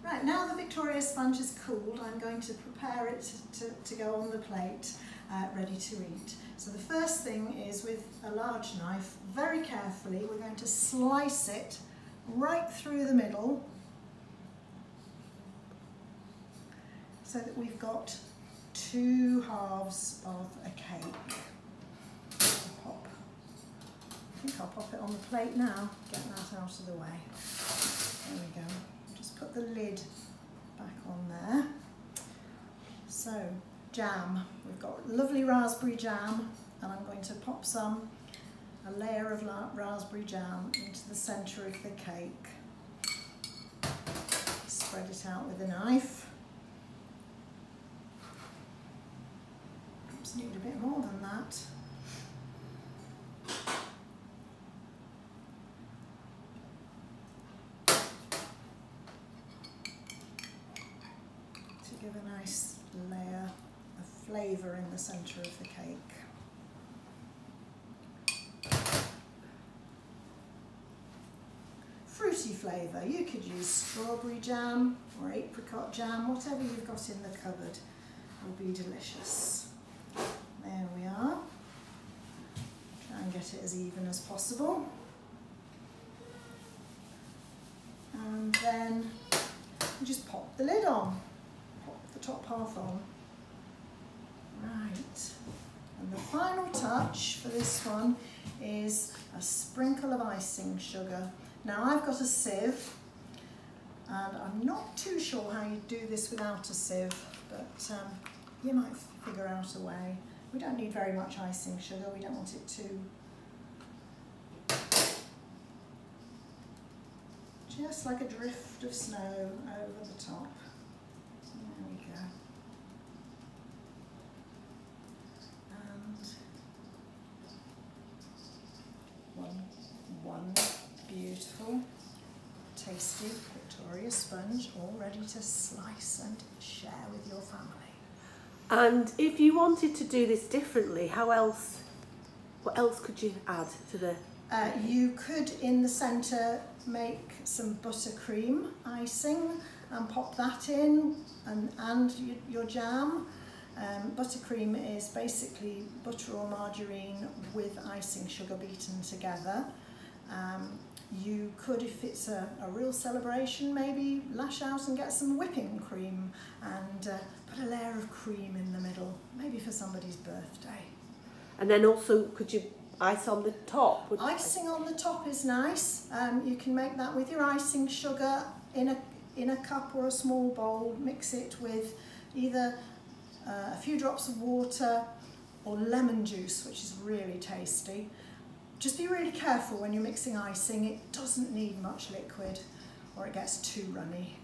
Right, now the Victoria sponge is cooled, I'm going to prepare it to go on the plate, ready to eat. So the first thing is, with a large knife, very carefully, we're going to slice it right through the middle so that we've got two halves of a cake. I think I'll pop it on the plate now, get that out of the way. There we go. Just put the lid back on there. So, jam. We've got lovely raspberry jam, and I'm going to pop a layer of raspberry jam into the centre of the cake. Spread it out with a knife. Perhaps need a bit more than that. Give a nice layer of flavour in the centre of the cake. Fruity flavour, you could use strawberry jam or apricot jam, whatever you've got in the cupboard will be delicious. There we are. Try and get it as even as possible. And then you just pop the lid on. The top half on. Right, and the final touch for this one is a sprinkle of icing sugar. Now I've got a sieve, and I'm not too sure how you do this without a sieve, but you might figure out a way. We don't need very much icing sugar, we don't want it to just like a drift of snow over the top. There we go. And one beautiful, tasty Victoria sponge, all ready to slice and share with your family. And if you wanted to do this differently, what else could you add to the... You could, in the centre, make some buttercream icing and pop that in, and your jam. Buttercream is basically butter or margarine with icing sugar beaten together. You could, if it's a real celebration, maybe lash out and get some whipping cream and put a layer of cream in the middle, maybe for somebody's birthday. And then also, could you ice on the top? Icing on the top is nice. You can make that with your icing sugar in a cup or a small bowl. Mix it with either a few drops of water or lemon juice, which is really tasty. Just be really careful when you're mixing icing. It doesn't need much liquid or it gets too runny.